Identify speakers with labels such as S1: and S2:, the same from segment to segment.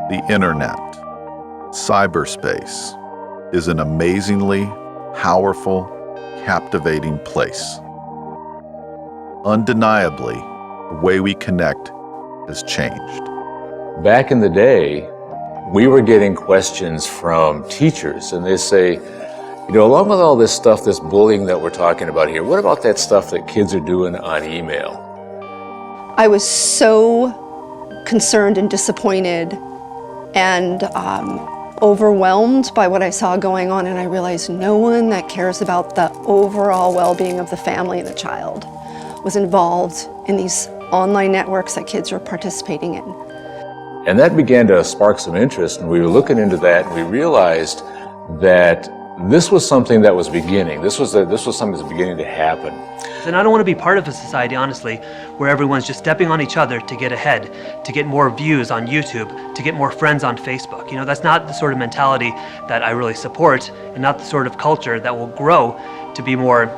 S1: The internet, cyberspace, is an amazingly powerful, captivating place. Undeniably, the way we connect has changed.
S2: Back in the day, we were getting questions from teachers, and they say, you know, along with all this stuff, this bullying that we're talking about here, what about that stuff that kids are doing on email?
S3: I was so concerned and disappointed and overwhelmed by what I saw going on, and I realized no one that cares about the overall well-being of the family and the child was involved in these online networks that kids were participating in.
S2: And that began to spark some interest, and we were looking into that, and we realized that this was something that was beginning. This was something that was beginning to happen.
S4: And I don't want to be part of a society, honestly, where everyone's just stepping on each other to get ahead, to get more views on YouTube, to get more friends on Facebook. You know, that's not the sort of mentality that I really support, and not the sort of culture that will grow to be more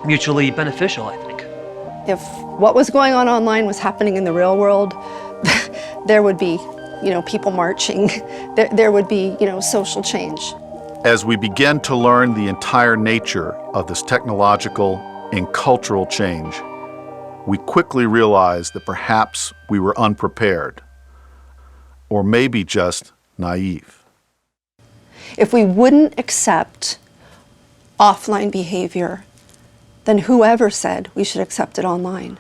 S4: mutually beneficial, I think.
S3: If what was going on online was happening in the real world, there would be, you know, people marching. There would be, you know, social change.
S1: As we begin to learn the entire nature of this technological and cultural change, we quickly realized that perhaps we were unprepared, or maybe just naive.
S3: If we wouldn't accept offline behavior, then whoever said we should accept it online?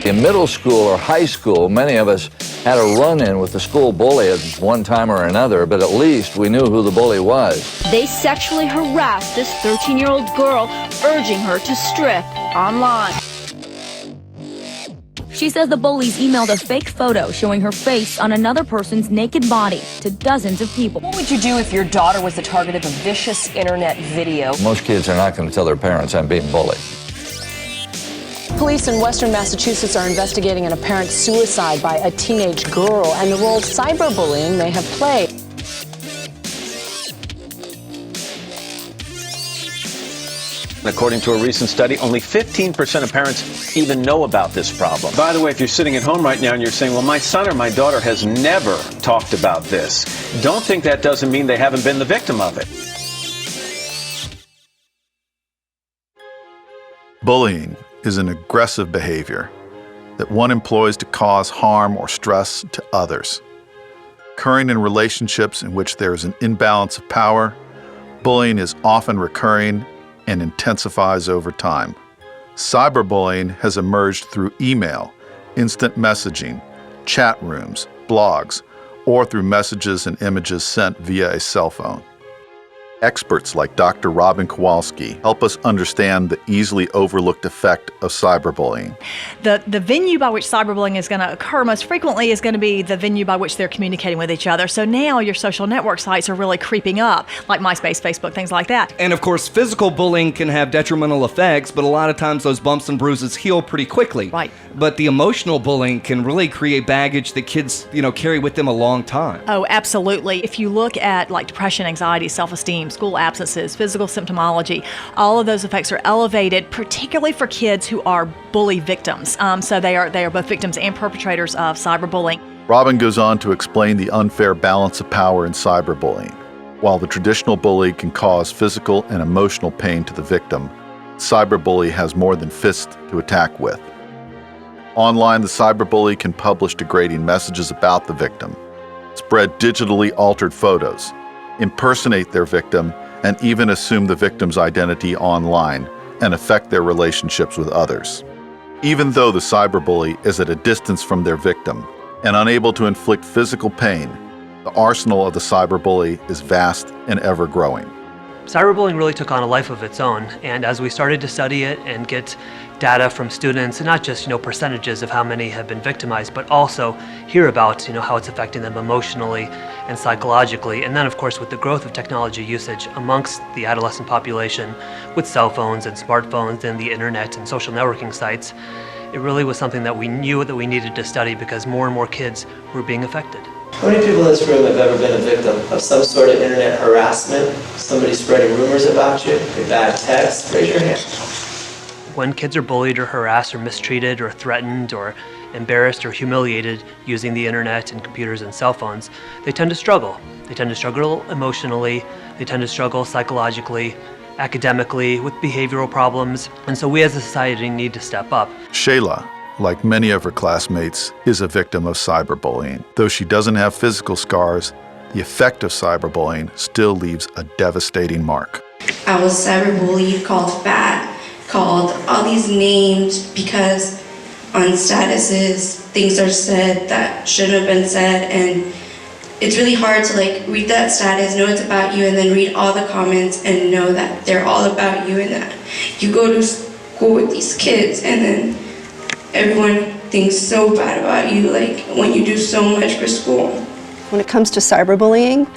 S5: In middle school or high school, many of us had a run-in with the school bully at one time or another, but at least we knew who the bully was.
S6: They sexually harassed this 13-year-old girl, urging her to strip online. She says the bullies emailed a fake photo showing her face on another person's naked body to dozens of people.
S7: What would you do if your daughter was the target of a vicious internet video?
S5: Most kids are not going to tell their parents, I'm being bullied.
S7: Police in Western Massachusetts are investigating an apparent suicide by a teenage girl and the role cyberbullying may have played.
S8: According to a recent study, only 15% of parents even know about this problem. By the way, if you're sitting at home right now and you're saying, well, my son or my daughter has never talked about this, don't think that doesn't mean they haven't been the victim of it.
S1: Bullying is an aggressive behavior that one employs to cause harm or stress to others. Occurring in relationships in which there is an imbalance of power, bullying is often recurring and intensifies over time. Cyberbullying has emerged through email, instant messaging, chat rooms, blogs, or through messages and images sent via a cell phone. Experts like Dr. Robin Kowalski help us understand the easily overlooked effect of cyberbullying.
S9: The venue by which cyberbullying is going to occur most frequently is going to be the venue by which they're communicating with each other. So now your social network sites are really creeping up, like MySpace, Facebook, things like that.
S10: And of course, physical bullying can have detrimental effects, but a lot of times those bumps and bruises heal pretty quickly.
S9: Right.
S10: But the emotional bullying can really create baggage that kids, carry with them a long time.
S9: Oh, absolutely. If you look at like depression, anxiety, self-esteem, school absences, physical symptomology, all of those effects are elevated, particularly for kids who are bully victims. So they are both victims and perpetrators of cyberbullying.
S1: Robin goes on to explain the unfair balance of power in cyberbullying. While the traditional bully can cause physical and emotional pain to the victim, cyberbully has more than fists to attack with. Online, the cyberbully can publish degrading messages about the victim, spread digitally altered photos, impersonate their victim, and even assume the victim's identity online and affect their relationships with others. Even though the cyberbully is at a distance from their victim and unable to inflict physical pain, the arsenal of the cyberbully is vast and ever-growing.
S4: Cyberbullying really took on a life of its own, and as we started to study it and get data from students, and not just percentages of how many have been victimized, but also hear about how it's affecting them emotionally and psychologically, and then of course with the growth of technology usage amongst the adolescent population with cell phones and smartphones and the internet and social networking sites, it really was something that we knew that we needed to study because more and more kids were being affected.
S11: How many people in this room have ever been a victim of some sort of internet harassment? Somebody spreading rumors about you, a bad text? Raise your hand.
S4: When kids are bullied or harassed or mistreated or threatened or embarrassed or humiliated using the internet and computers and cell phones, they tend to struggle. They tend to struggle emotionally, they tend to struggle psychologically, academically, with behavioral problems, and so we as a society need to step up.
S1: Shayla, like many of her classmates, is a victim of cyberbullying. Though she doesn't have physical scars, the effect of cyberbullying still leaves a devastating mark.
S12: I was cyberbullied, called fat, called all these names because on statuses things are said that shouldn't have been said, and it's really hard to read that status, know it's about you, and then read all the comments and know that they're all about you and that you go to school with these kids and then everyone thinks so bad about you when you do so much for school.
S3: When it comes to cyberbullying,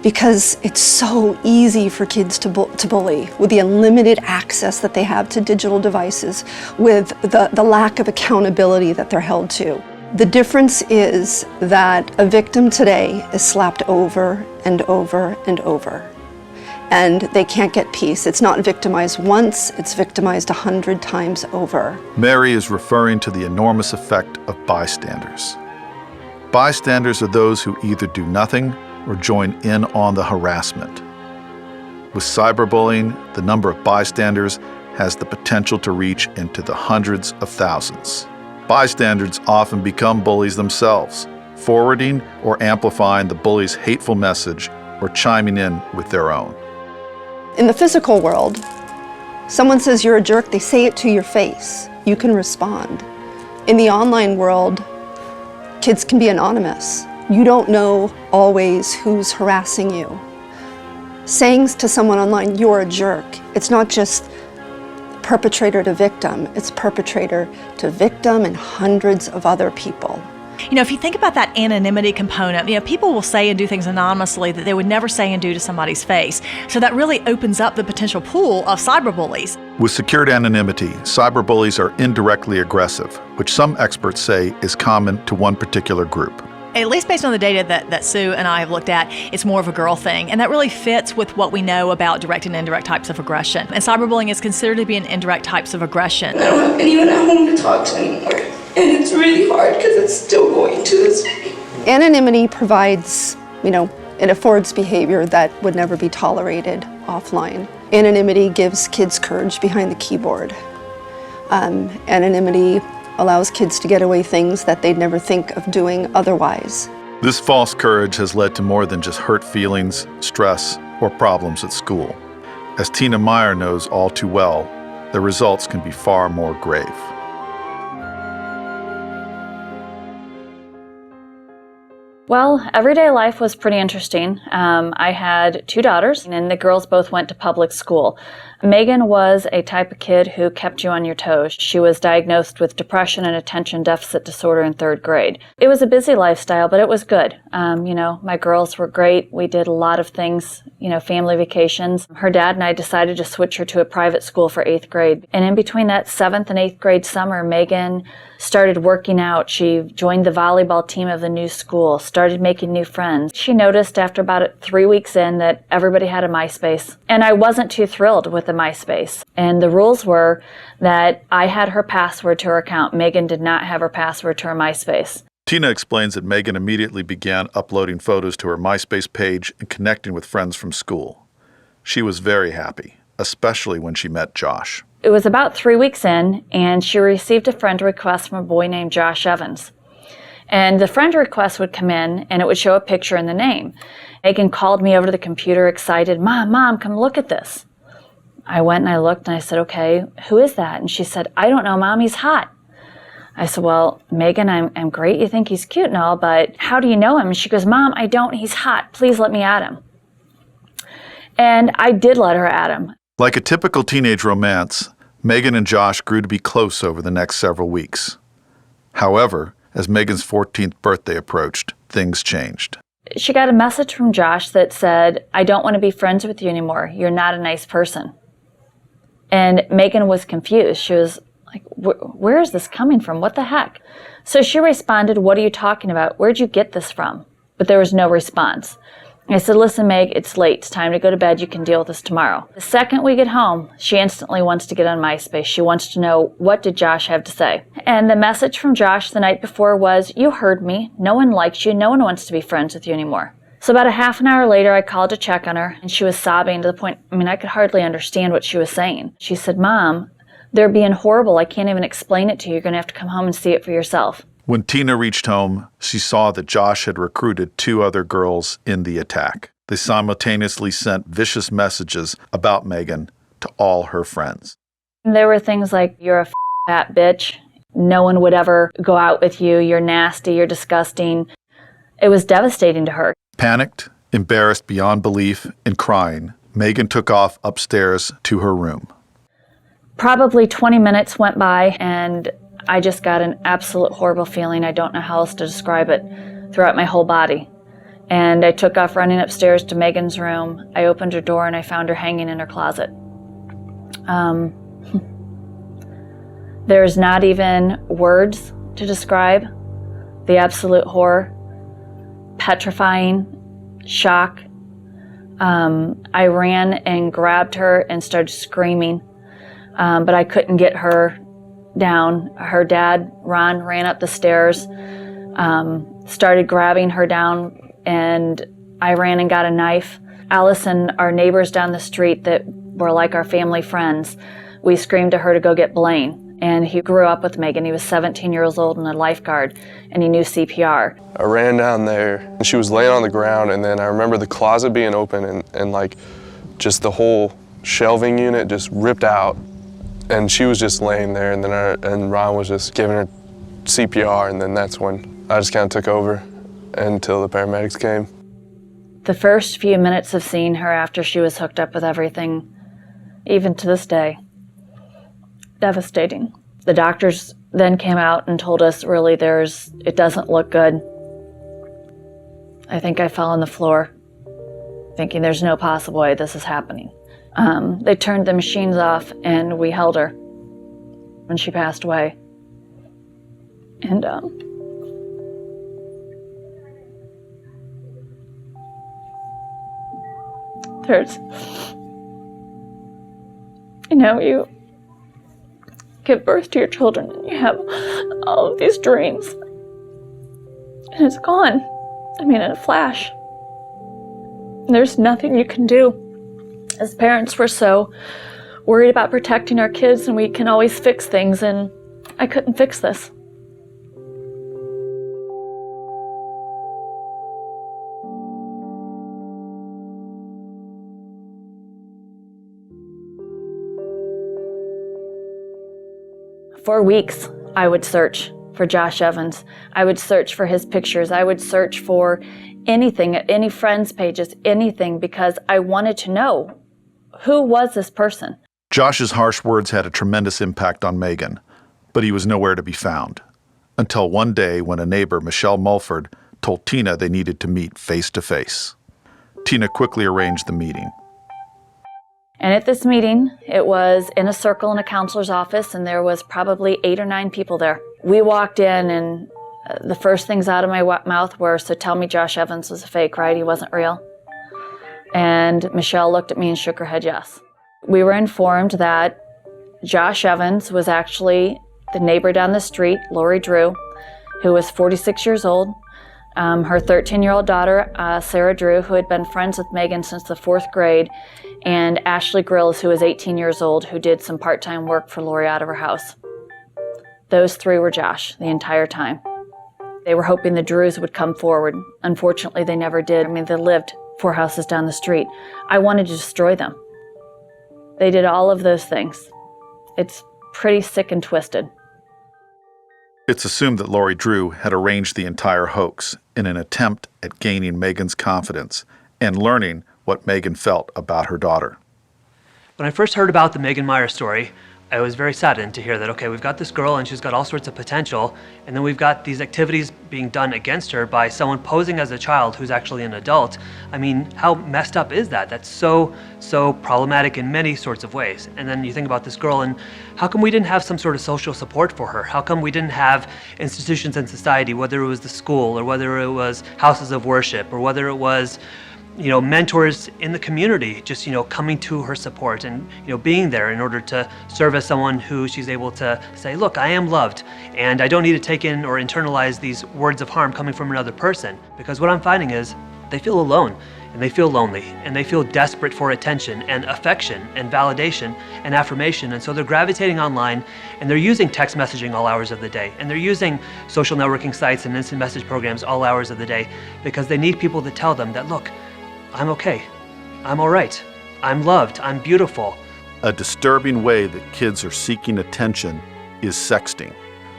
S3: because it's so easy for kids to bully with the unlimited access that they have to digital devices, with the lack of accountability that they're held to. The difference is that a victim today is slapped over and over and over, and they can't get peace. It's not victimized once, it's victimized 100 times over.
S1: Mary is referring to the enormous effect of bystanders. Bystanders are those who either do nothing or join in on the harassment. With cyberbullying, the number of bystanders has the potential to reach into the hundreds of thousands. Bystanders often become bullies themselves, forwarding or amplifying the bully's hateful message or chiming in with their own.
S3: In the physical world, someone says you're a jerk, they say it to your face. You can respond. In the online world, kids can be anonymous. You don't know always who's harassing you. Saying to someone online, you're a jerk, it's not just perpetrator to victim, it's perpetrator to victim and hundreds of other people.
S9: If you think about that anonymity component, people will say and do things anonymously that they would never say and do to somebody's face. So that really opens up the potential pool of cyberbullies.
S1: With secured anonymity, cyberbullies are indirectly aggressive, which some experts say is common to one particular group.
S9: At least based on the data that Sue and I have looked at, it's more of a girl thing. And that really fits with what we know about direct and indirect types of aggression. And cyberbullying is considered to be an indirect types of aggression.
S12: I don't have anyone at home to talk to anymore. And it's really hard because it's still going to this day.
S3: Anonymity provides, it affords behavior that would never be tolerated offline. Anonymity gives kids courage behind the keyboard. Anonymity allows kids to get away things that they'd never think of doing otherwise.
S1: This false courage has led to more than just hurt feelings, stress, or problems at school. As Tina Meier knows all too well, the results can be far more grave.
S13: Well, everyday life was pretty interesting. I had 2 daughters, and the girls both went to public school. Megan was a type of kid who kept you on your toes. She was diagnosed with depression and attention deficit disorder in 3rd grade. It was a busy lifestyle, but it was good. My girls were great. We did a lot of things, family vacations. Her dad and I decided to switch her to a private school for 8th grade. And in between that 7th and 8th grade summer, Megan started working out. She joined the volleyball team of the new school, started making new friends. She noticed after about 3 weeks in that everybody had a MySpace. And I wasn't too thrilled with the MySpace. And the rules were that I had her password to her account. Megan did not have her password to her MySpace.
S1: Tina explains that Megan immediately began uploading photos to her MySpace page and connecting with friends from school. She was very happy, especially when she met Josh.
S13: It was about 3 weeks in, and she received a friend request from a boy named Josh Evans. And the friend request would come in, and it would show a picture and the name. Megan called me over to the computer excited, Mom, come look at this. I went and I looked and I said, okay, who is that? And she said, I don't know, Mom, he's hot. I said, well, Megan, I'm great. You think he's cute and all, but how do you know him? And she goes, Mom, I don't. He's hot. Please let me at him. And I did let her at him.
S1: Like a typical teenage romance, Megan and Josh grew to be close over the next several weeks. However, as Megan's 14th birthday approached, things changed.
S13: She got a message from Josh that said, I don't want to be friends with you anymore. You're not a nice person. And Megan was confused. She was Like, where is this coming from? What the heck? So she responded, what are you talking about? Where'd you get this from? But there was no response. I said, listen, Meg, it's late. It's time to go to bed. You can deal with this tomorrow. The second we get home, she instantly wants to get on MySpace. She wants to know, what did Josh have to say? And the message from Josh the night before was, you heard me. No one likes you. No one wants to be friends with you anymore. So about a half an hour later, I called to check on her, and she was sobbing to the point, I could hardly understand what she was saying. She said, Mom, they're being horrible. I can't even explain it to you. You're going to have to come home and see it for yourself.
S1: When Tina reached home, she saw that Josh had recruited 2 other girls in the attack. They simultaneously sent vicious messages about Megan to all her friends.
S13: There were things like, you're a fat bitch. No one would ever go out with you. You're nasty. You're disgusting. It was devastating to her.
S1: Panicked, embarrassed beyond belief, and crying, Megan took off upstairs to her room.
S13: Probably 20 minutes went by, and I just got an absolute horrible feeling. I don't know how else to describe it, throughout my whole body. And I took off running upstairs to Megan's room. I opened her door and I found her hanging in her closet. There's not even words to describe the absolute horror, petrifying, shock. I ran and grabbed her and started screaming, but I couldn't get her down. Her dad, Ron, ran up the stairs, started grabbing her down, and I ran and got a knife. Allison, our neighbors down the street that were like our family friends, we screamed to her to go get Blaine. And he grew up with Megan. He was 17 years old and a lifeguard, and he knew CPR.
S14: I ran down there, and she was laying on the ground, and then I remember the closet being open, and like just the whole shelving unit just ripped out, and she was just laying there, and then and Ron was just giving her CPR, and then that's when I just kind of took over until the paramedics came.
S13: The first few minutes of seeing her after she was hooked up with everything, even to this day, devastating. The doctors then came out and told us, really, it doesn't look good. I think I fell on the floor, thinking there's no possible way this is happening. They turned the machines off, and we held her when she passed away. And you give birth to your children and you have all of these dreams, and it's gone. In a flash. There's nothing you can do. As parents, we're so worried about protecting our kids, and we can always fix things, and I couldn't fix this. For weeks, I would search for Josh Evans. I would search for his pictures. I would search for anything, any friends' pages, anything, because I wanted to know, who was this person?
S1: Josh's harsh words had a tremendous impact on Megan, but he was nowhere to be found. Until one day when a neighbor, Michelle Mulford, told Tina they needed to meet face to face. Tina quickly arranged the meeting.
S13: And at this meeting, it was in a circle in a counselor's office, and there was probably 8 or 9 people there. We walked in, and the first things out of my mouth were, so tell me Josh Evans was a fake, right? He wasn't real? And Michelle looked at me and shook her head yes. We were informed that Josh Evans was actually the neighbor down the street, Lori Drew, who was 46 years old. Her 13-year-old daughter, Sarah Drew, who had been friends with Megan since the 4th grade, and Ashley Grills, who was 18 years old, who did some part-time work for Lori out of her house. Those 3 were Josh the entire time. They were hoping the Drews would come forward. Unfortunately, they never did. They lived 4 houses down the street. I wanted to destroy them. They did all of those things. It's pretty sick and twisted.
S1: It's assumed that Lori Drew had arranged the entire hoax in an attempt at gaining Megan's confidence and learning what Megan felt about her daughter.
S4: When I first heard about the Megan Meier story, I was very saddened to hear that, okay, we've got this girl and she's got all sorts of potential, and then we've got these activities being done against her by someone posing as a child who's actually an adult. I mean, how messed up is that? That's so problematic in many sorts of ways. And then you think about this girl, and how come we didn't have some sort of social support for her? How come we didn't have institutions in society, whether it was the school or whether it was houses of worship or whether it was mentors in the community, just, coming to her support and, being there in order to serve as someone who she's able to say, look, I am loved, and I don't need to take in or internalize these words of harm coming from another person. Because what I'm finding is they feel alone, and they feel lonely, and they feel desperate for attention and affection and validation and affirmation. And so they're gravitating online, and they're using text messaging all hours of the day, and they're using social networking sites and instant message programs all hours of the day, because they need people to tell them that, look, I'm okay, I'm all right, I'm loved, I'm beautiful.
S1: A disturbing way that kids are seeking attention is sexting.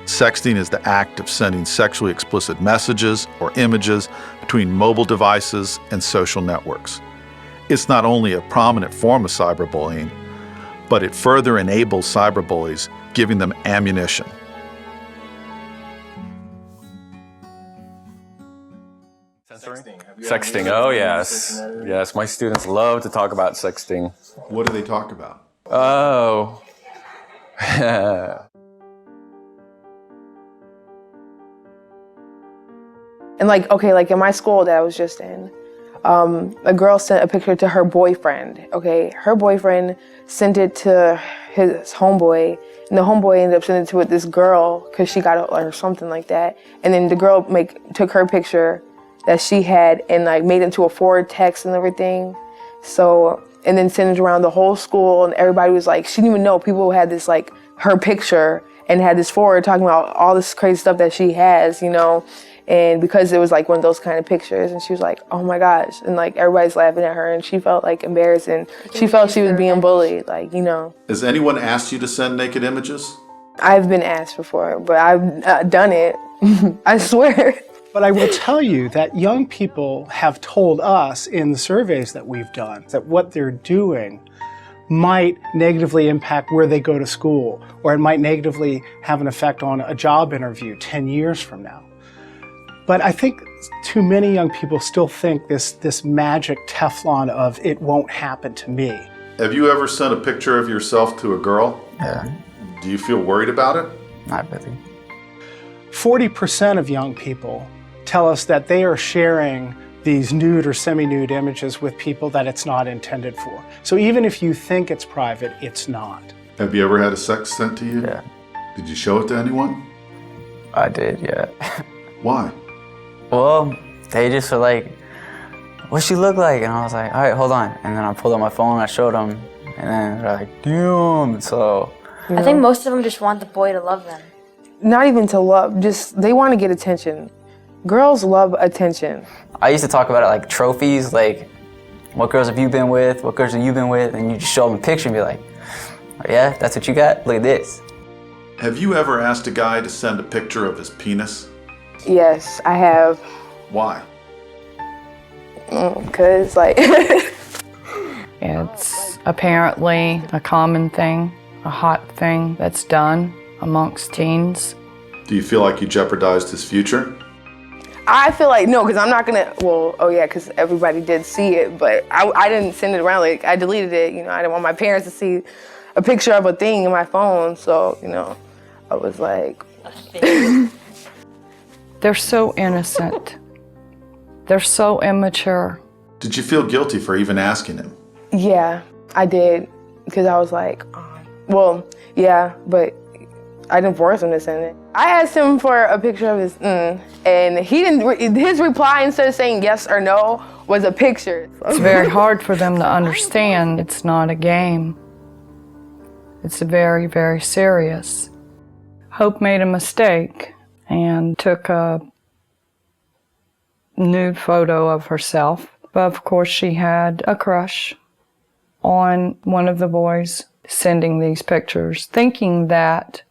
S1: Sexting is the act of sending sexually explicit messages or images between mobile devices and social networks. It's not only a prominent form of cyberbullying, but it further enables cyberbullies, giving them ammunition.
S15: Sexting, oh yes. Yes, my students love to talk about sexting.
S1: What do they talk about?
S15: Oh.
S16: And like in my school that I was just in, a girl sent a picture to her boyfriend, okay? Her boyfriend sent it to his homeboy, and the homeboy ended up sending it to this girl because she got it or something like that. And then the girl took her picture that she had and made it into a forward text and everything. So, and then sent it around the whole school, and everybody was like, she didn't even know people had this her picture and had this forward talking about all this crazy stuff that she has, and because it was one of those kind of pictures, and she was like, oh my gosh, and everybody's laughing at her, and she felt embarrassed, and she felt she was being bullied,
S1: Has anyone asked you to send naked images?
S16: I've been asked before, but I've done it, I swear.
S17: But I will tell you that young people have told us in the surveys that we've done that what they're doing might negatively impact where they go to school, or it might negatively have an effect on a job interview 10 years from now. But I think too many young people still think this magic Teflon of it won't happen to me.
S1: Have you ever sent a picture of yourself to a girl?
S18: Yeah.
S1: Do you feel worried about it?
S18: Not really.
S17: 40% of young people tell us that they are sharing these nude or semi-nude images with people that it's not intended for. So even if you think it's private, it's not.
S1: Have you ever had a sex sent to you?
S18: Yeah.
S1: Did you show it to anyone?
S18: I did, yeah.
S1: Why?
S18: Well, they just were like, what's she look like? And I was like, all right, hold on. And then I pulled out my phone, I showed them, and then they're like, damn. So
S19: I think most of them just want the boy to love them.
S16: Not even to love, just they want to get attention. Girls love attention.
S18: I used to talk about it like trophies, what girls have you been with? What girls have you been with? And you just show them a picture and be like, oh, yeah, that's what you got? Look at this.
S1: Have you ever asked a guy to send a picture of his penis?
S16: Yes, I have.
S1: Why?
S16: Because
S20: it's apparently a common thing, a hot thing that's done amongst teens.
S1: Do you feel like you jeopardized his future?
S16: I feel no, because I'm not gonna, because everybody did see it, but I didn't send it around, I deleted it, I didn't want my parents to see a picture of a thing in my phone, so, I was like.
S20: They're so innocent. They're so immature.
S1: Did you feel guilty for even asking him?
S16: Yeah, I did, because I was like, yeah, but I didn't force him to send it. I asked him for a picture of his and he didn't, his reply instead of saying yes or no was a picture.
S20: It's very hard for them to understand it's not a game. It's very, very serious. Hope made a mistake and took a nude photo of herself. But of course she had a crush on one of the boys sending these pictures, thinking that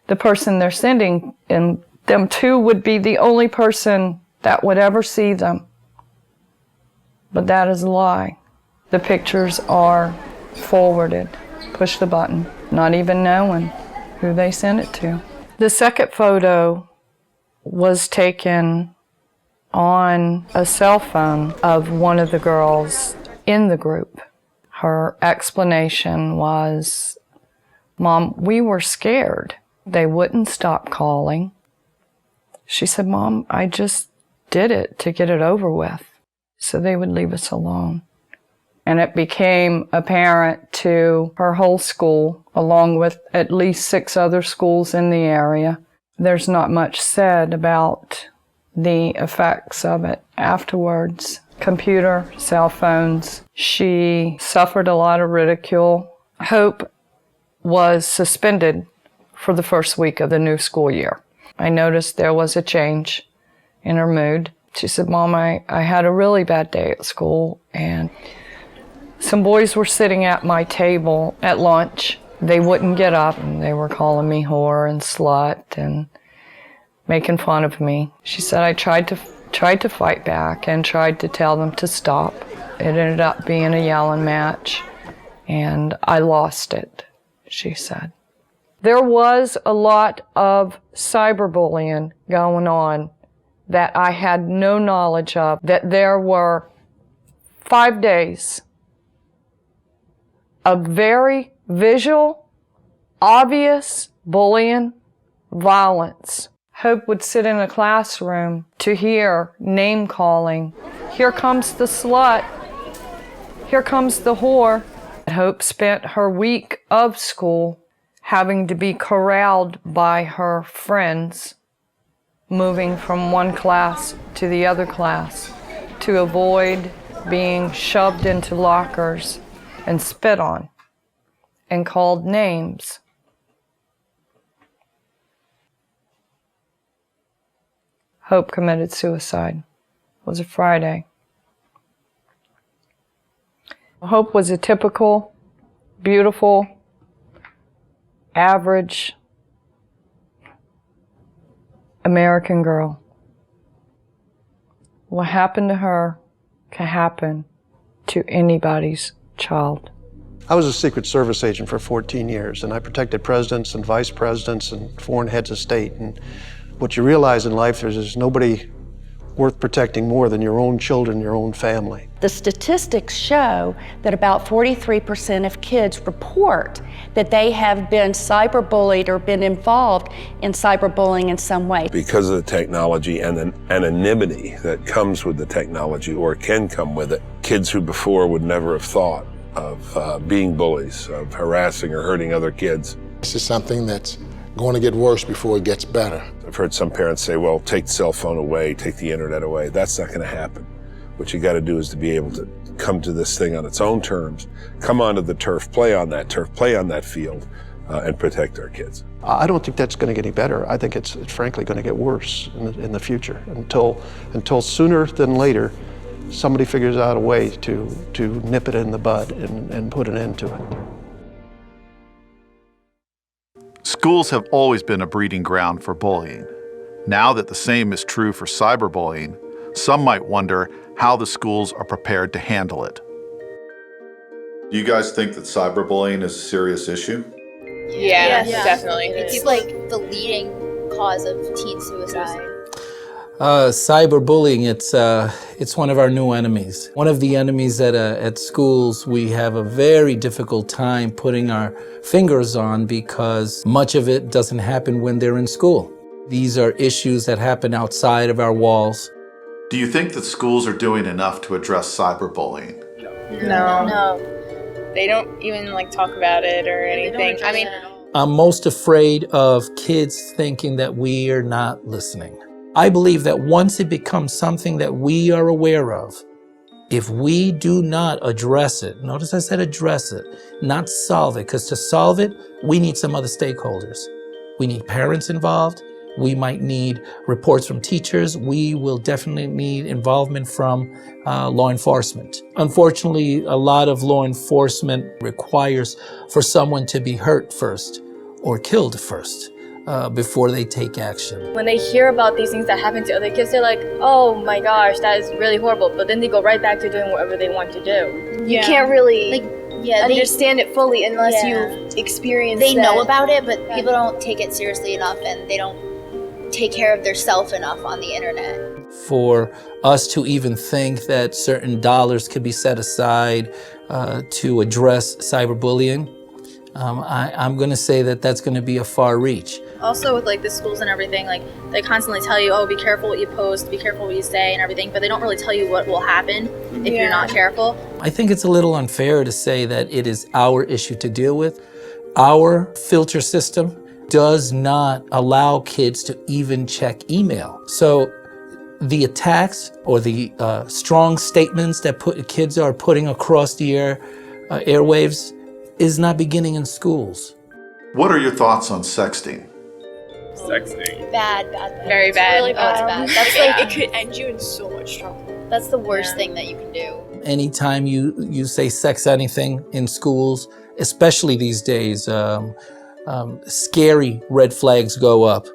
S20: the person they're sending them to would be the only person that would ever see them. But that is a lie. The pictures are forwarded. push the button, not even knowing who they sent it to. The second photo was taken on a cell phone of one of the girls in the group. Her explanation was, "Mom, we were scared. They wouldn't stop calling." She said, "Mom, I just did it to get it over with, so they would leave us alone." And it became apparent to her whole school, along with at least 6 other schools in the area. There's not much said about the effects of it afterwards. Computer, cell phones. She suffered a lot of ridicule. Hope was suspended for the first week of the new school year. I noticed there was a change in her mood. She said, "Mom, I had a really bad day at school, and some boys were sitting at my table at lunch. They wouldn't get up, and they were calling me whore and slut and making fun of me." She said, "I tried to fight back and tried to tell them to stop. It ended up being a yelling match, and I lost it," she said. There was a lot of cyberbullying going on that I had no knowledge of, that there were 5 days of very visual, obvious bullying, violence. Hope would sit in a classroom to hear name calling. "Here comes the slut. Here comes the whore." Hope spent her week of school having to be corralled by her friends, moving from one class to the other class to avoid being shoved into lockers and spit on and called names. Hope committed suicide. It was a Friday. Hope was a typical, beautiful, average American girl. What happened to her can happen to anybody's child.
S21: I was a Secret Service agent for 14 years, and I protected presidents and vice presidents and foreign heads of state. And what you realize in life is there's nobody worth protecting more than your own children, your own family.
S22: The statistics show that about 43% of kids report that they have been cyberbullied or been involved in cyberbullying in some way.
S23: Because of the technology and the anonymity that comes with the technology or can come with it, kids who before would never have thought of being bullies, of harassing or hurting other kids.
S24: This is something that's going to get worse before it gets better.
S23: I've heard some parents say, well, take the cell phone away, take the internet away. That's not going to happen. What you got to do is to be able to come to this thing on its own terms, come onto the turf, play on that field, and protect our kids.
S21: I don't think that's going to get any better. I think it's frankly going to get worse in the future until sooner than later somebody figures out a way to nip it in the bud and put an end to it.
S1: Schools have always been a breeding ground for bullying. Now that the same is true for cyberbullying, some might wonder how the schools are prepared to handle it. Do you guys think that cyberbullying is a serious issue?
S25: Yeah,
S19: definitely. It's like the leading cause of teen suicide.
S26: Cyberbullying, it's one of our new enemies. One of the enemies at schools we have a very difficult time putting our fingers on because much of it doesn't happen when they're in school. These are issues that happen outside of our walls.
S1: Do you think that schools are doing enough to address cyberbullying?
S25: No. They don't even talk about it or anything. I mean,
S26: I'm most afraid of kids thinking that we are not listening. I believe that once it becomes something that we are aware of, if we do not address it, notice I said address it, not solve it, because to solve it, we need some other stakeholders. We need parents involved. We might need reports from teachers. We will definitely need involvement from law enforcement. Unfortunately, a lot of law enforcement requires for someone to be hurt first or killed first. Before they take action.
S19: When they hear about these things that happen to other kids, they're like, oh my gosh, that is really horrible. But then they go right back to doing whatever they want to do. You can't really
S25: understand it fully unless you experience
S19: They
S25: that.
S19: know about it, but people don't take it seriously enough, and they don't take care of their self enough on the internet.
S26: For us to even think that certain dollars could be set aside to address cyberbullying, I'm going to say that that's going to be a far reach.
S2: Also with like the schools and everything, like they constantly tell you, oh, be careful what you post, be careful what you say and everything, but they don't really tell you what will happen if you're not careful.
S26: I think it's a little unfair to say that it is our issue to deal with. Our filter system does not allow kids to even check email. So the attacks or the strong statements that kids are putting across the airwaves is not beginning in schools.
S1: What are your thoughts on sexting?
S2: Sexting.
S19: Bad.
S2: Very
S19: It's
S2: bad.
S19: Really bad. That's like
S2: it could end you in so much trouble.
S19: That's the worst thing that you can do.
S26: Anytime you say sex anything in schools, especially these days, scary red flags go up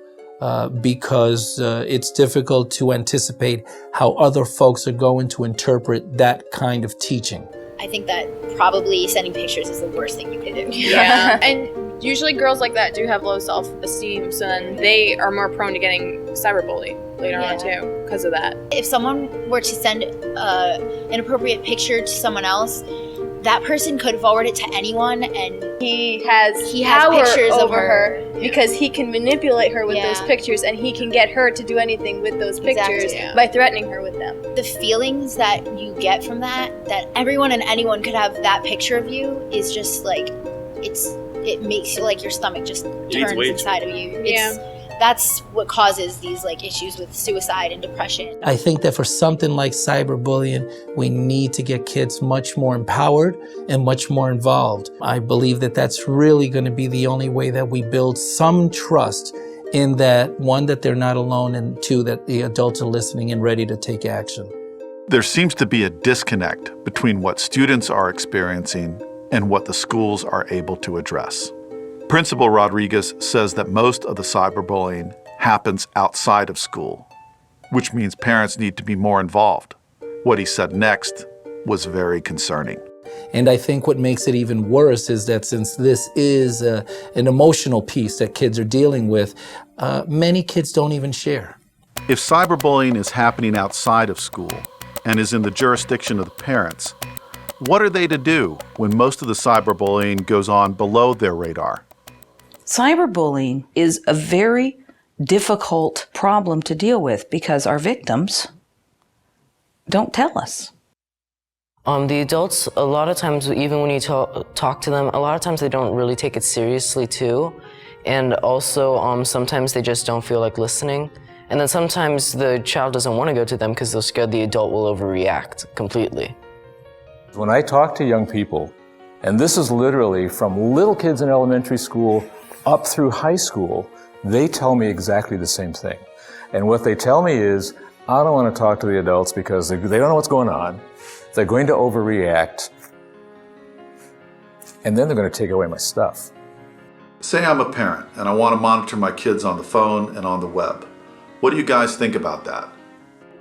S26: because it's difficult to anticipate how other folks are going to interpret that kind of teaching.
S19: I think that probably sending pictures is the worst thing you can do.
S2: Yeah. And usually girls like that do have low self-esteem, so then they are more prone to getting cyberbullied later on too because of that.
S19: If someone were to send an inappropriate picture to someone else, that person could forward it to anyone, and
S25: he has
S19: power
S25: pictures
S19: over
S25: of her because he can manipulate her with those pictures, and he can get her to do anything with those pictures by threatening her with them.
S19: The feelings that you get from that everyone and anyone could have that picture of you, is just like, it makes you, like, your stomach just turns inside of you. That's what causes these like issues with suicide and depression.
S26: I think that for something like cyberbullying, we need to get kids much more empowered and much more involved. I believe that that's really going to be the only way that we build some trust in that, one, that they're not alone, and two, that the adults are listening and ready to take action.
S1: There seems to be a disconnect between what students are experiencing and what the schools are able to address. Principal Rodriguez says that most of the cyberbullying happens outside of school, which means parents need to be more involved. What he said next was very concerning.
S26: And I think what makes it even worse is that since this is an emotional piece that kids are dealing with, many kids don't even share.
S1: If cyberbullying is happening outside of school and is in the jurisdiction of the parents, what are they to do when most of the cyberbullying goes on below their radar?
S5: Cyberbullying is a very difficult problem to deal with because our victims don't tell us.
S6: The adults, a lot of times, even when you talk to them, a lot of times they don't really take it seriously too. And also, sometimes they just don't feel like listening. And then sometimes the child doesn't want to go to them because they're scared the adult will overreact completely.
S7: When I talk to young people, and this is literally from little kids in elementary school up through high school, they tell me exactly the same thing. And what they tell me is, I don't want to talk to the adults because they don't know what's going on. They're going to overreact, and then they're going to take away my stuff.
S1: Say I'm a parent and I want to monitor my kids on the phone and on the web. What do you guys think about that?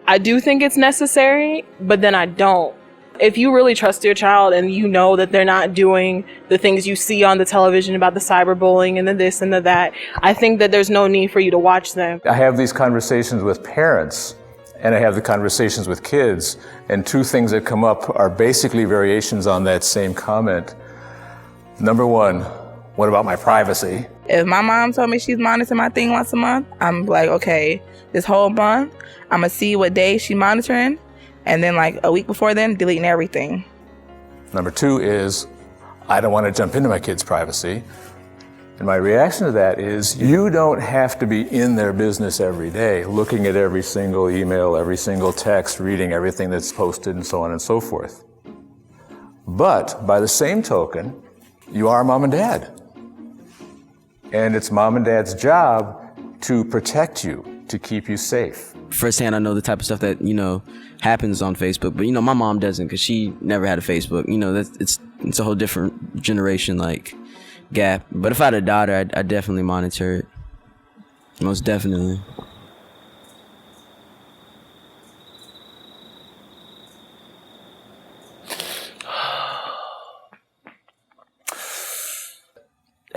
S8: I do think it's necessary, but then I don't. If you really trust your child and you know that they're not doing the things you see on the television about the cyberbullying and the this and the that, I think that there's no need for you to watch them.
S7: I have these conversations with parents, and I have the conversations with kids, and two things that come up are basically variations on that same comment. Number one, what about my privacy?
S10: If my mom told me she's monitoring my thing once a month, I'm like, okay, this whole month, I'm gonna see what day she's monitoring, and then like a week before then, deleting everything.
S7: Number two is, I don't want to jump into my kids' privacy. And my reaction to that is, you don't have to be in their business every day, looking at every single email, every single text, reading everything that's posted, and so on and so forth. But by the same token, you are mom and dad. And it's mom and dad's job to protect you, to keep you safe.
S27: Firsthand, I know the type of stuff that, happens on Facebook, but, my mom doesn't because she never had a Facebook. It's a whole different generation, gap. But if I had a daughter, I'd definitely monitor it. Most definitely.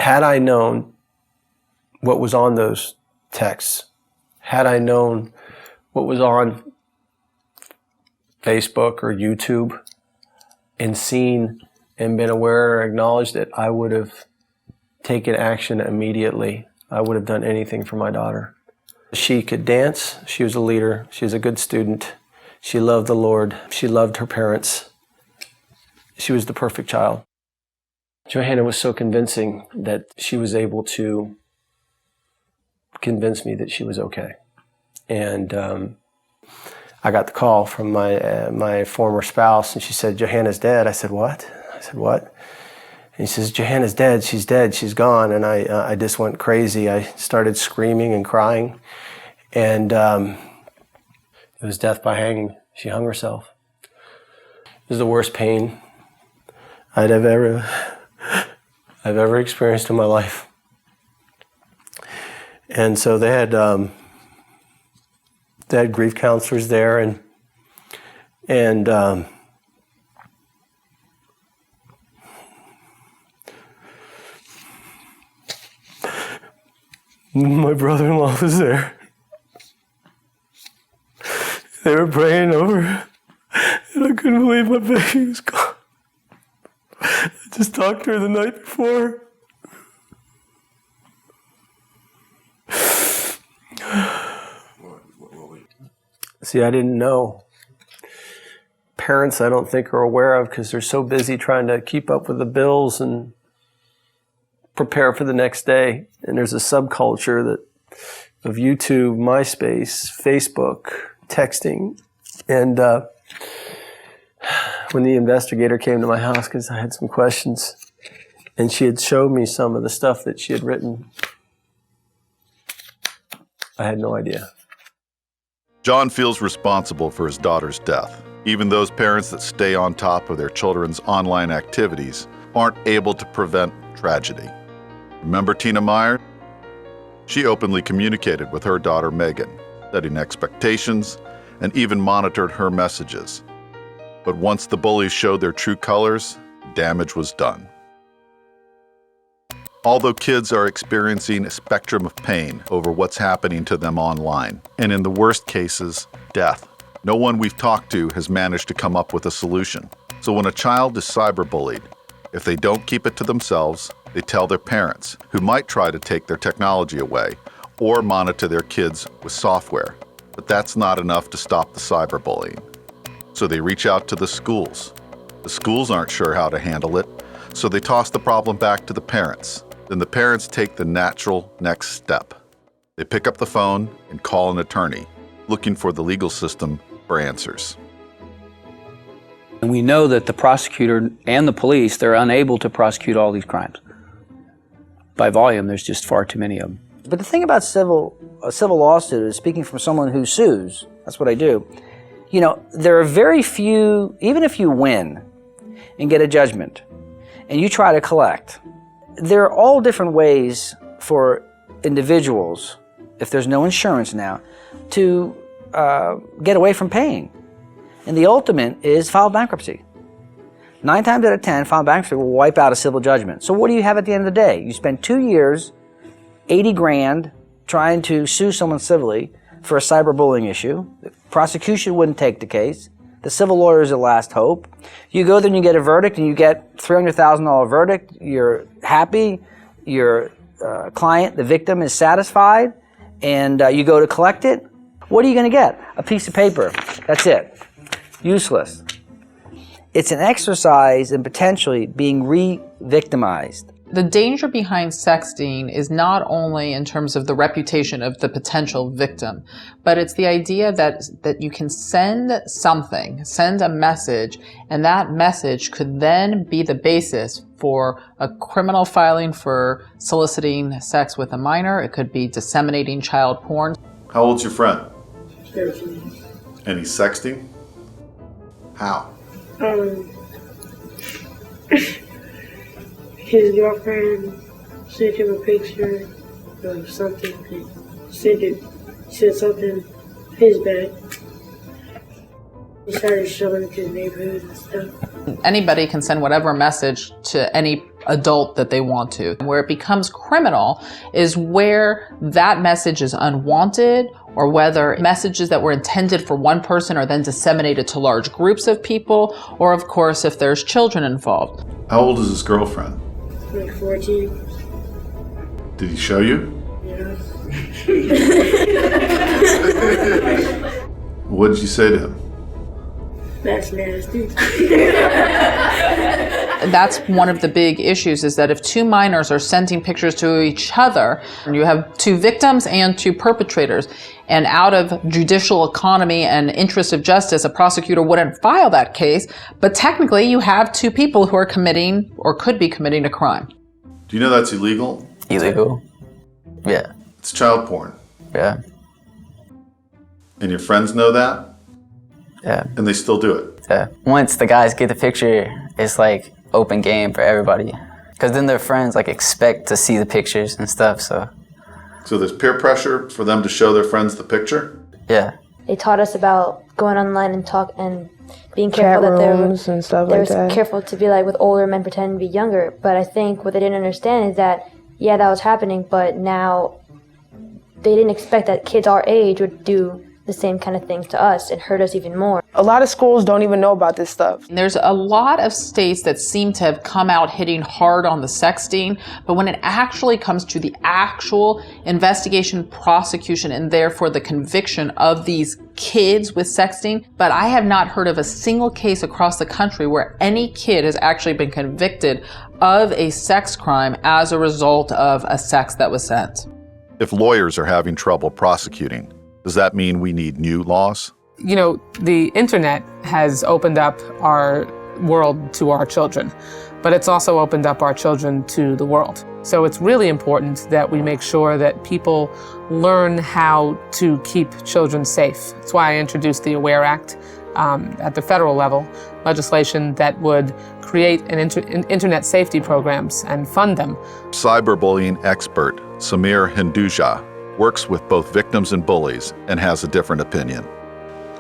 S21: Had I known what was on those texts, had I known what was on Facebook or YouTube and seen and been aware or acknowledged it, I would have taken action immediately. I would have done anything for my daughter. She could dance. She was a leader. She was a good student. She loved the Lord. She loved her parents. She was the perfect child. Johanna was so convincing that she was able to convince me that she was okay. And I got the call from my former spouse, and she said, "Johanna's dead." I said, "What?" I said, "What?" And he says, "Johanna's dead. She's dead. She's gone." And I just went crazy. I started screaming and crying. And it was death by hanging. She hung herself. It was the worst pain I've ever experienced in my life. And so they had grief counselors there, and my brother-in-law was there. They were praying over her, and I couldn't believe my baby was gone. I just talked to her the night before. See, I didn't know. Parents, I don't think, are aware of because they're so busy trying to keep up with the bills and prepare for the next day. And there's a subculture of YouTube, MySpace, Facebook, texting. And when the investigator came to my house, because I had some questions, and she had showed me some of the stuff that she had written, I had no idea.
S1: John feels responsible for his daughter's death. Even those parents that stay on top of their children's online activities aren't able to prevent tragedy. Remember Tina Meier? She openly communicated with her daughter Megan, setting expectations and even monitored her messages. But once the bullies showed their true colors, damage was done. Although kids are experiencing a spectrum of pain over what's happening to them online, and in the worst cases, death, no one we've talked to has managed to come up with a solution. So when a child is cyberbullied, if they don't keep it to themselves, they tell their parents, who might try to take their technology away or monitor their kids with software. But that's not enough to stop the cyberbullying. So they reach out to the schools. The schools aren't sure how to handle it, so they toss the problem back to the parents. Then the parents take the natural next step. They pick up the phone and call an attorney, looking for the legal system for answers.
S3: And we know that the prosecutor and the police, they're unable to prosecute all these crimes. By volume, there's just far too many of them.
S4: But the thing about a civil lawsuit is, speaking from someone who sues, that's what I do, you know, there are very few, even if you win and get a judgment and you try to collect, there are all different ways for individuals, if there's no insurance now, to get away from paying. And the ultimate is file bankruptcy. 9 times out of 10, file bankruptcy will wipe out a civil judgment. So what do you have at the end of the day? You spend 2 years, 80 grand, trying to sue someone civilly for a cyberbullying issue. The prosecution wouldn't take the case. The civil lawyer is the last hope. You go there and you get a verdict, and you get $300,000 verdict. You're happy. Your client, the victim, is satisfied, and you go to collect it. What are you going to get? A piece of paper. That's it. Useless. It's an exercise in potentially being re-victimized.
S9: The danger behind sexting is not only in terms of the reputation of the potential victim, but it's the idea that you can send a message, and that message could then be the basis for a criminal filing for soliciting sex with a minor. It could be disseminating child porn.
S1: How old's your friend?
S11: 13.
S1: And he's sexting? How?
S11: His girlfriend sent him a picture of something. Said something his bed. He started showing it to the neighborhood and stuff.
S9: Anybody can send whatever message to any adult that they want to. Where it becomes criminal is where that message is unwanted, or whether messages that were intended for one person are then disseminated to large groups of people, or of course if there's children involved.
S1: How old is his girlfriend?
S11: Like 14.
S1: Did he show you?
S11: Yeah.
S1: What did you say to him?
S11: That's nasty.
S9: That's one of the big issues, is that if two minors are sending pictures to each other, and you have two victims and two perpetrators, and out of judicial economy and interest of justice, a prosecutor wouldn't file that case, but technically you have two people who are committing or could be committing a crime.
S1: Do you know that's illegal?
S12: Illegal? Yeah.
S1: It's child porn.
S12: Yeah.
S1: And your friends know that?
S12: Yeah.
S1: And they still do it?
S12: Yeah. Once the guys get the picture, it's like open game for everybody. Because then their friends like expect to see the pictures and stuff, so.
S1: So there's peer pressure for them to show their friends the picture?
S12: Yeah.
S13: They taught us about going online and talk and being careful that they were careful to be like with older men pretending to be younger. But I think what they didn't understand is that, yeah, that was happening, but now they didn't expect that kids our age would do the same kind of things to us and hurt us even more.
S8: A lot of schools don't even know about this stuff.
S9: There's a lot of states that seem to have come out hitting hard on the sexting, but when it actually comes to the actual investigation, prosecution, and therefore the conviction of these kids with sexting, but I have not heard of a single case across the country where any kid has actually been convicted of a sex crime as a result of a sext that was sent.
S1: If lawyers are having trouble prosecuting, does that mean we need new laws?
S14: You know, the internet has opened up our world to our children, but it's also opened up our children to the world. So it's really important that we make sure that people learn how to keep children safe. That's why I introduced the AWARE Act at the federal level, legislation that would create internet safety programs and fund them.
S1: Cyberbullying expert Samir Hinduja works with both victims and bullies and has a different opinion.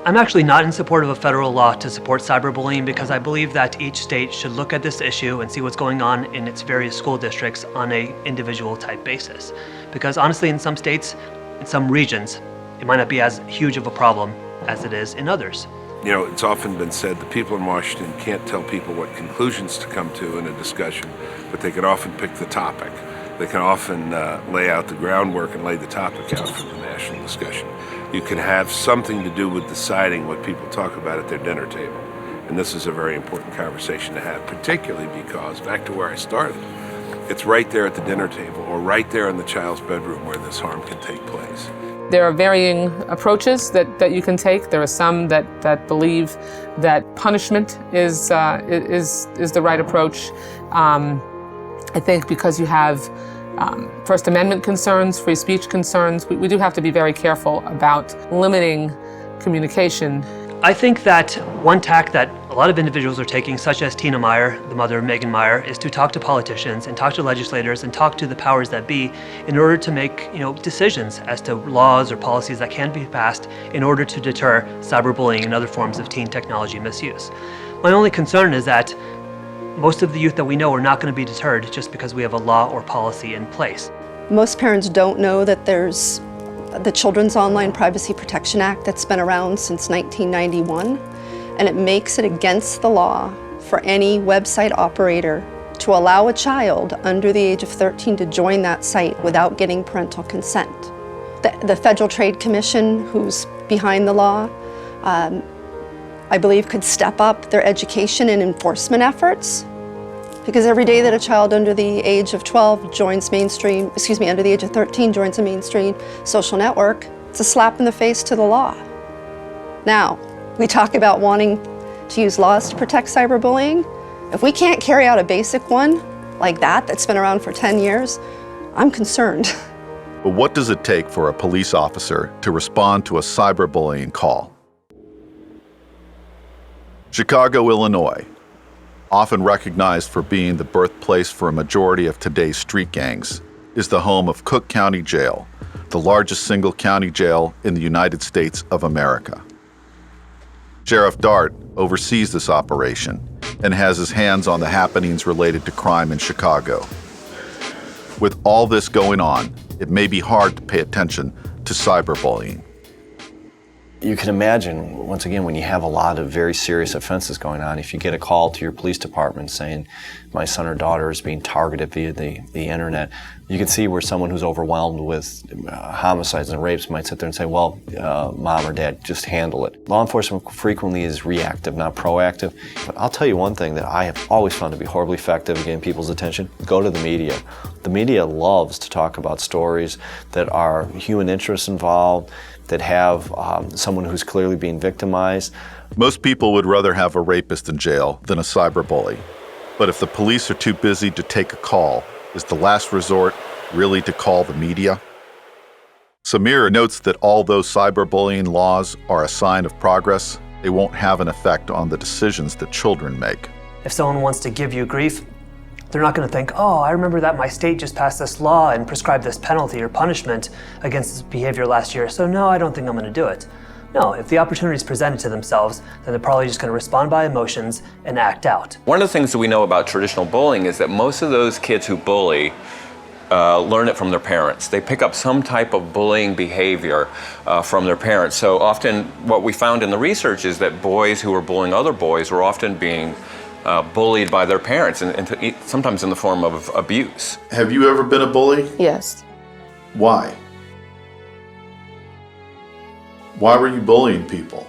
S15: I'm actually not in support of a federal law to support cyberbullying because I believe that each state should look at this issue and see what's going on in its various school districts on a individual type basis. Because honestly, in some states, in some regions, it might not be as huge of a problem as it is in others.
S23: You know, it's often been said that people in Washington can't tell people what conclusions to come to in a discussion, but they can often pick the topic. They can often lay out the groundwork and lay the topic out for the national discussion. You can have something to do with deciding what people talk about at their dinner table. And this is a very important conversation to have, particularly because, back to where I started, it's right there at the dinner table or right there in the child's bedroom where this harm can take place.
S14: There are varying approaches that you can take. There are some that believe that punishment is the right approach. I think because you have First Amendment concerns, free speech concerns, we do have to be very careful about limiting communication.
S15: I think that one tack that a lot of individuals are taking, such as Tina Meier, the mother of Megan Meier, is to talk to politicians and talk to legislators and talk to the powers that be in order to make decisions as to laws or policies that can be passed in order to deter cyberbullying and other forms of teen technology misuse. My only concern is that most of the youth that we know are not going to be deterred just because we have a law or policy in place.
S16: Most parents don't know that there's the Children's Online Privacy Protection Act that's been around since 1991, and it makes it against the law for any website operator to allow a child under the age of 13 to join that site without getting parental consent. The Federal Trade Commission, who's behind the law, I believe could step up their education and enforcement efforts, because every day that a child under the age of 12 joins under the age of 13 joins a mainstream social network, it's a slap in the face to the law. Now, we talk about wanting to use laws to protect cyberbullying. If we can't carry out a basic one like that's been around for 10 years, I'm concerned.
S1: But what does it take for a police officer to respond to a cyberbullying call? Chicago, Illinois, often recognized for being the birthplace for a majority of today's street gangs, is the home of Cook County Jail, the largest single county jail in the United States of America. Sheriff Dart oversees this operation, and has his hands on the happenings related to crime in Chicago. With all this going on, it may be hard to pay attention to cyberbullying.
S2: You can imagine, once again, when you have a lot of very serious offenses going on, if you get a call to your police department saying, my son or daughter is being targeted via the internet, you can see where someone who's overwhelmed with homicides and rapes might sit there and say, well, mom or dad, just handle it. Law enforcement frequently is reactive, not proactive. But I'll tell you one thing that I have always found to be horribly effective at getting people's attention: go to the media. The media loves to talk about stories that are human interest involved, that have someone who's clearly being victimized.
S1: Most people would rather have a rapist in jail than a cyberbully. But if the police are too busy to take a call, is the last resort really to call the media? Samir notes that although cyberbullying laws are a sign of progress, they won't have an effect on the decisions that children make.
S17: If someone wants to give you grief, they're not going to think, oh, I remember that my state just passed this law and prescribed this penalty or punishment against this behavior last year, so no, I don't think I'm going to do it. No, if the opportunity is presented to themselves, then they're probably just going to respond by emotions and act out.
S18: One of the things that we know about traditional bullying is that most of those kids who bully learn it from their parents. They pick up some type of bullying behavior from their parents. So often what we found in the research is that boys who were bullying other boys were often being bullied by their parents, and sometimes in the form of abuse.
S1: Have you ever been a bully?
S20: Yes.
S1: Why? Why were you bullying people?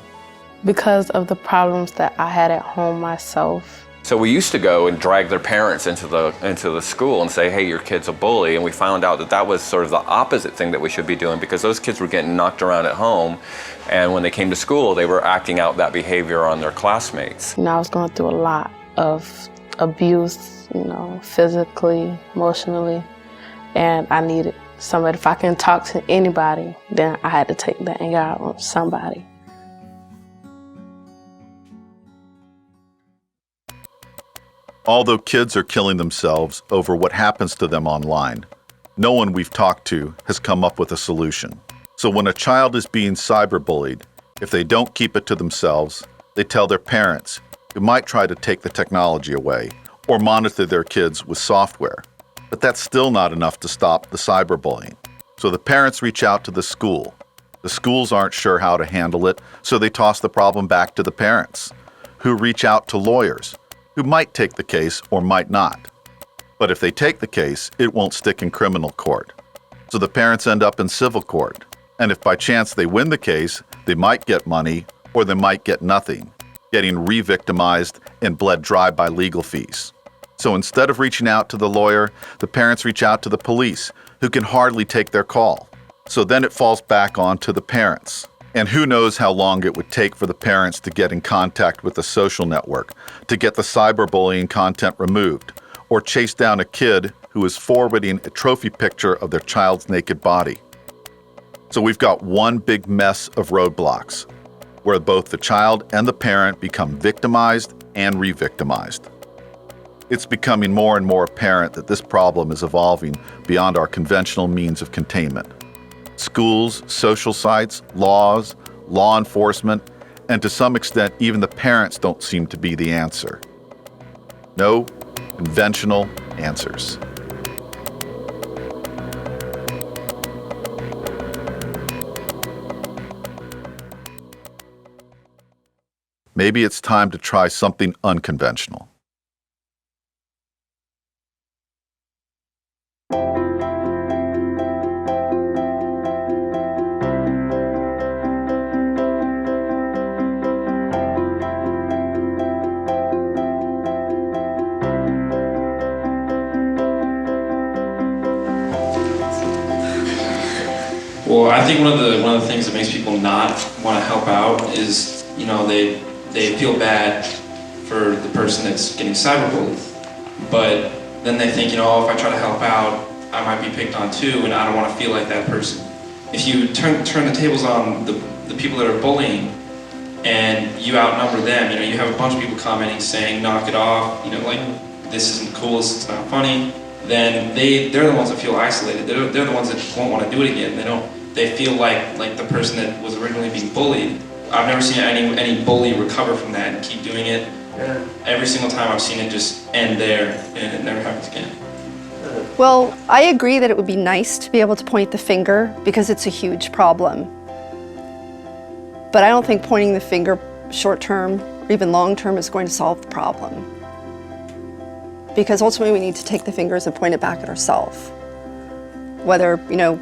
S20: Because of the problems that I had at home myself.
S18: So we used to go and drag their parents into the school and say, hey, your kid's a bully, and we found out that that was sort of the opposite thing that we should be doing, because those kids were getting knocked around at home, and when they came to school, they were acting out that behavior on their classmates.
S20: I was going through a lot of abuse, physically, emotionally, and I needed somebody. If I can talk to anybody, then I had to take the anger out on somebody.
S1: Although kids are killing themselves over what happens to them online, no one we've talked to has come up with a solution. So when a child is being cyberbullied, if they don't keep it to themselves, they tell their parents, who might try to take the technology away or monitor their kids with software. But that's still not enough to stop the cyberbullying. So the parents reach out to the school. The schools aren't sure how to handle it, so they toss the problem back to the parents, who reach out to lawyers, who might take the case or might not. But if they take the case, it won't stick in criminal court. So the parents end up in civil court. And if by chance they win the case, they might get money or they might get nothing, getting re-victimized and bled dry by legal fees. So instead of reaching out to the lawyer, the parents reach out to the police, who can hardly take their call. So then it falls back on to the parents. And who knows how long it would take for the parents to get in contact with the social network, to get the cyberbullying content removed, or chase down a kid who is forwarding a trophy picture of their child's naked body. So we've got one big mess of roadblocks, where both the child and the parent become victimized and re-victimized. It's becoming more and more apparent that this problem is evolving beyond our conventional means of containment. Schools, social sites, laws, law enforcement, and to some extent even the parents don't seem to be the answer. No conventional answers. Maybe it's time to try something unconventional.
S22: Well, I think one of the things that makes people not want to help out is, they feel bad for the person that's getting cyberbullied, but then they think, if I try to help out, I might be picked on too, and I don't want to feel like that person. If you turn the tables on the people that are bullying, and you outnumber them, you have a bunch of people commenting saying, knock it off, like, this isn't cool, this is not funny, then they're the ones that feel isolated. They're the ones that won't want to do it again. They feel like the person that was originally being bullied. I've never seen any bully recover from that and keep doing it, Every single time I've seen it just end there, and it never happens again.
S16: Well, I agree that it would be nice to be able to point the finger because it's a huge problem. But I don't think pointing the finger short term or even long term is going to solve the problem. Because ultimately we need to take the fingers and point it back at ourselves. Whether,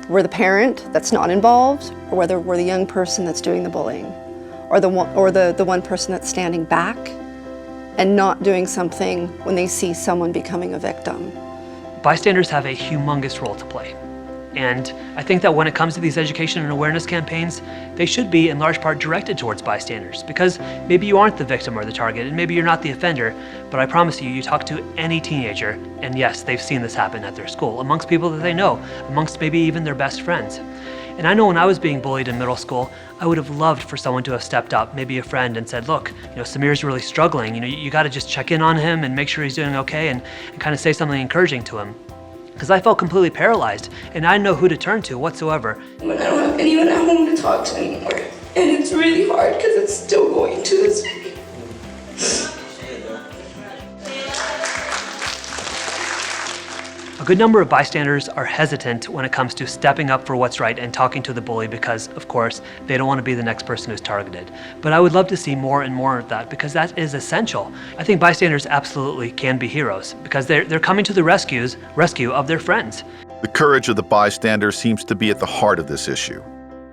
S16: we're the parent that's not involved, or whether we're the young person that's doing the bullying, or the one person that's standing back and not doing something when they see someone becoming a victim.
S15: Bystanders have a humongous role to play. And I think that when it comes to these education and awareness campaigns, they should be in large part directed towards bystanders, because maybe you aren't the victim or the target, and maybe you're not the offender, but I promise you, you talk to any teenager, and yes, they've seen this happen at their school, amongst people that they know, amongst maybe even their best friends. And I know when I was being bullied in middle school, I would have loved for someone to have stepped up, maybe a friend, and said, look, Samir's really struggling, you gotta just check in on him and make sure he's doing okay, and kind of say something encouraging to him. Because I felt completely paralyzed, and I didn't know who to turn to whatsoever.
S11: When I don't have anyone at home to talk to anymore, and it's really hard because it's still going to this day.
S15: A good number of bystanders are hesitant when it comes to stepping up for what's right and talking to the bully because, of course, they don't want to be the next person who's targeted. But I would love to see more and more of that because that is essential. I think bystanders absolutely can be heroes because they're coming to the rescue of their friends.
S1: The courage of the bystander seems to be at the heart of this issue,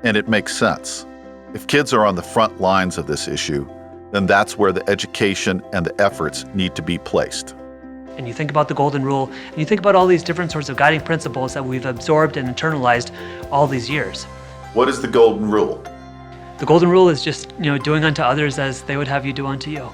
S1: and it makes sense. If kids are on the front lines of this issue, then that's where the education and the efforts need to be placed.
S15: And you think about the golden rule, and you think about all these different sorts of guiding principles that we've absorbed and internalized all these years.
S1: What is the golden rule?
S15: The golden rule is just, doing unto others as they would have you do unto you.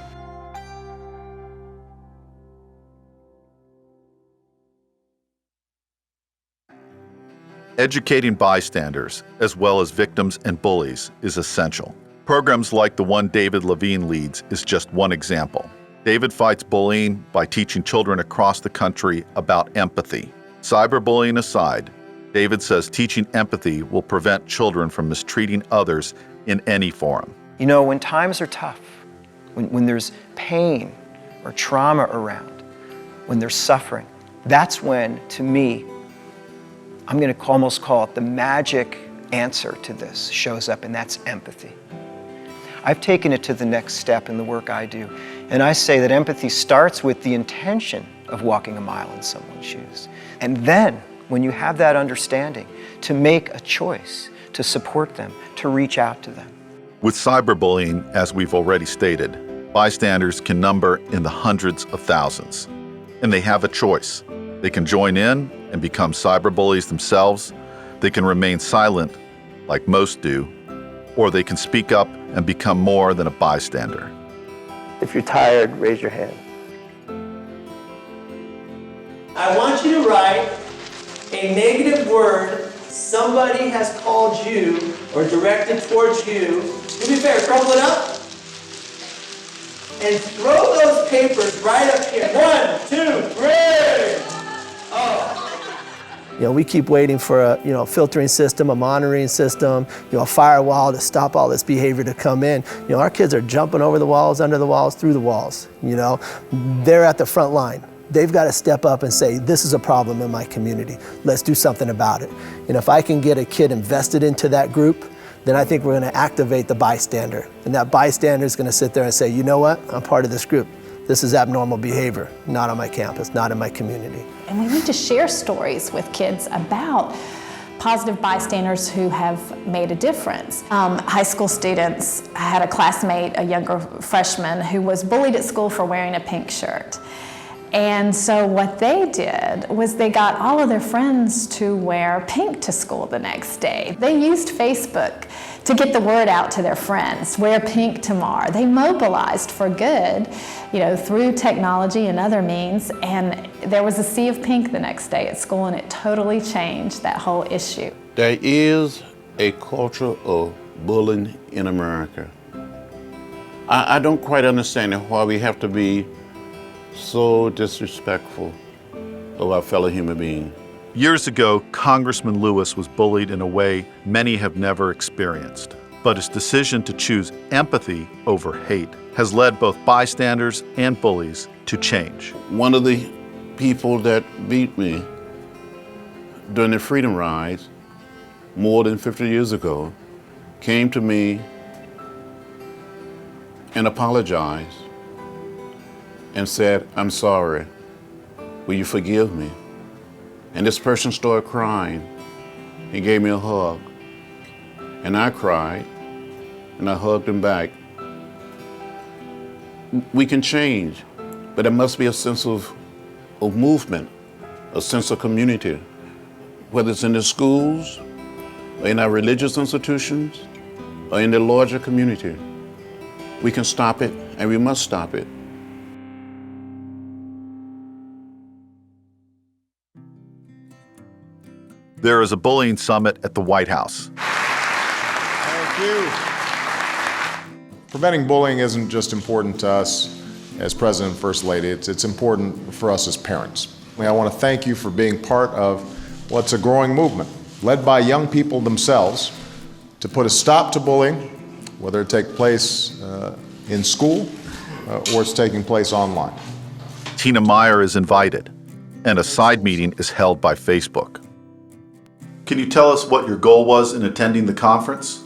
S1: Educating bystanders, as well as victims and bullies, is essential. Programs like the one David Levine leads is just one example. David fights bullying by teaching children across the country about empathy. Cyberbullying aside, David says teaching empathy will prevent children from mistreating others in any forum.
S5: When times are tough, when there's pain or trauma around, when there's suffering, that's when, to me, I'm going to almost call it the magic answer to this shows up, and that's empathy. I've taken it to the next step in the work I do, and I say that empathy starts with the intention of walking a mile in someone's shoes. And then, when you have that understanding, to make a choice, to support them, to reach out to them.
S1: With cyberbullying, as we've already stated, bystanders can number in the hundreds of thousands. And they have a choice. They can join in and become cyberbullies themselves. They can remain silent, like most do, or they can speak up and become more than a bystander.
S6: If you're tired, raise your hand.
S10: I want you to write a negative word somebody has called you or directed towards you. To be fair, crumple it up and throw those papers right up here. 1, 2, 3. Oh.
S6: We keep waiting for a filtering system, a monitoring system, a firewall to stop all this behavior to come in. Our kids are jumping over the walls, under the walls, through the walls. They're at the front line. They've got to step up and say, this is a problem in my community. Let's do something about it. And if I can get a kid invested into that group, then I think we're going to activate the bystander. And that bystander is going to sit there and say, you know what, I'm part of this group. This is abnormal behavior, not on my campus, not in my community.
S19: And we need to share stories with kids about positive bystanders who have made a difference. High school students had a classmate, a younger freshman, who was bullied at school for wearing a pink shirt. And so what they did was they got all of their friends to wear pink to school the next day. They used Facebook to get the word out to their friends, wear pink tomorrow. They mobilized for good, through technology and other means, and there was a sea of pink the next day at school, and it totally changed that whole issue.
S24: There is a culture of bullying in America. I don't quite understand why we have to be so disrespectful of our fellow human beings.
S1: Years ago, Congressman Lewis was bullied in a way many have never experienced. But his decision to choose empathy over hate has led both bystanders and bullies to change.
S24: One of the people that beat me during the Freedom Rides more than 50 years ago came to me and apologized and said, "I'm sorry, will you forgive me?" And this person started crying. He gave me a hug. And I cried, and I hugged him back. We can change, but there must be a sense of movement, a sense of community, whether it's in the schools, or in our religious institutions, or in the larger community. We can stop it, and we must stop it.
S1: There is a bullying summit at the White House.
S3: Thank you. Preventing bullying isn't just important to us as President and First Lady, it's important for us as parents. I want to thank you for being part of what's a growing movement, led by young people themselves, to put a stop to bullying, whether it take place in school or it's taking place online.
S1: Tina Meier is invited, and a side meeting is held by Facebook. Can you tell us what your goal was in attending the conference?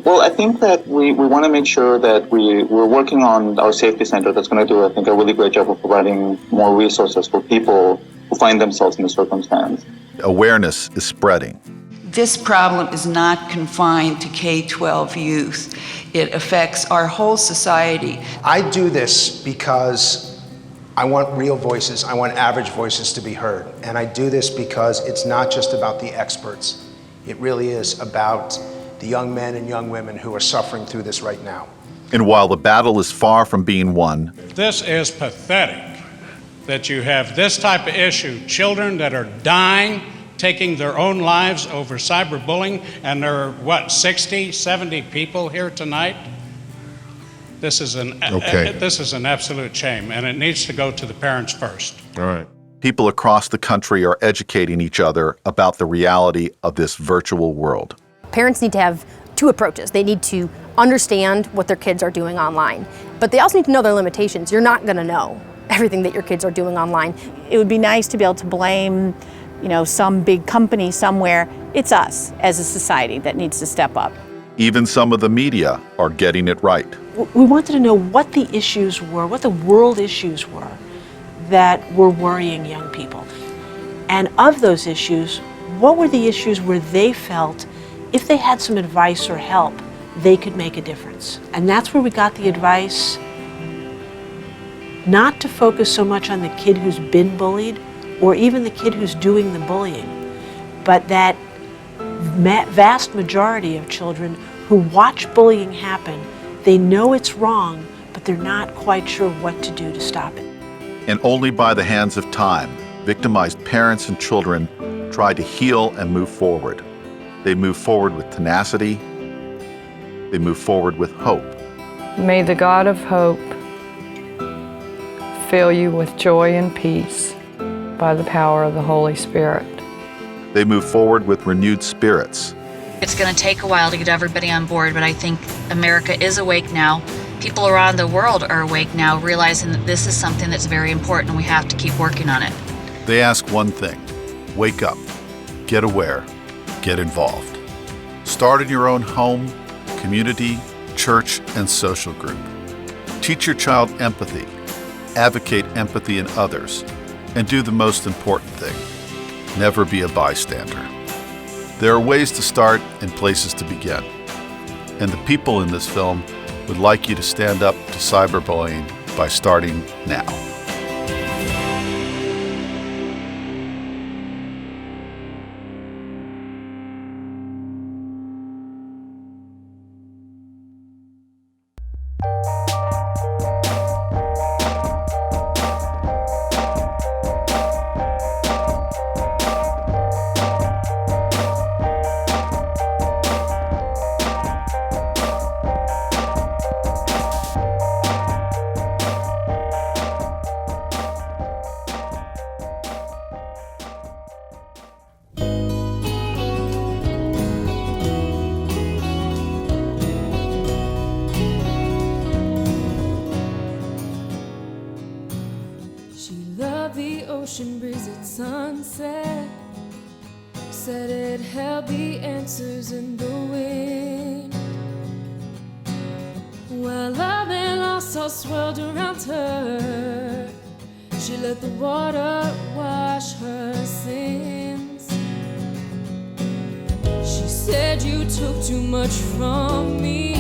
S4: Well, I think that we want to make sure that we're working on our safety center that's going to do, I think, a really great job of providing more resources for people who find themselves in this circumstance.
S1: Awareness is spreading.
S7: This problem is not confined to K-12 youth. It affects our whole society.
S21: I do this because I want real voices, I want average voices to be heard. And I do this because it's not just about the experts. It really is about the young men and young women who are suffering through this right now.
S1: And while the battle is far from being won,
S25: this is pathetic that you have this type of issue, children that are dying, taking their own lives over cyberbullying, and there are, what, 60, 70 people here tonight? This is an absolute shame, and it needs to go to the parents first.
S3: All right.
S1: People across the country are educating each other about the reality of this virtual world.
S26: Parents need to have two approaches. They need to understand what their kids are doing online, but they also need to know their limitations. You're not going to know everything that your kids are doing online.
S27: It would be nice to be able to blame, some big company somewhere. It's us as a society that needs to step up.
S1: Even some of the media are getting it right.
S28: We wanted to know what the issues were, what the world issues were that were worrying young people. And of those issues, what were the issues where they felt if they had some advice or help, they could make a difference? And that's where we got the advice not to focus so much on the kid who's been bullied or even the kid who's doing the bullying, but that vast majority of children who watch bullying happen, they know it's wrong, but they're not quite sure what to do to stop it.
S1: And only by the hands of time, victimized parents and children try to heal and move forward. They move forward with tenacity. They move forward with hope.
S29: May the God of hope fill you with joy and peace by the power of the Holy Spirit.
S1: They move forward with renewed spirits.
S30: It's going to take a while to get everybody on board, but I think America is awake now. People around the world are awake now, realizing that this is something that's very important and we have to keep working on it.
S1: They ask one thing: wake up, get aware, get involved. Start in your own home, community, church, and social group. Teach your child empathy, advocate empathy in others, and do the most important thing: never be a bystander. There are ways to start and places to begin. And the people in this film would like you to stand up to cyberbullying by starting now.
S2: ocean breeze at sunset. Said it held the answers in the wind. While love and loss all swirled around her, she let the water wash her sins. She said, you took too much from me.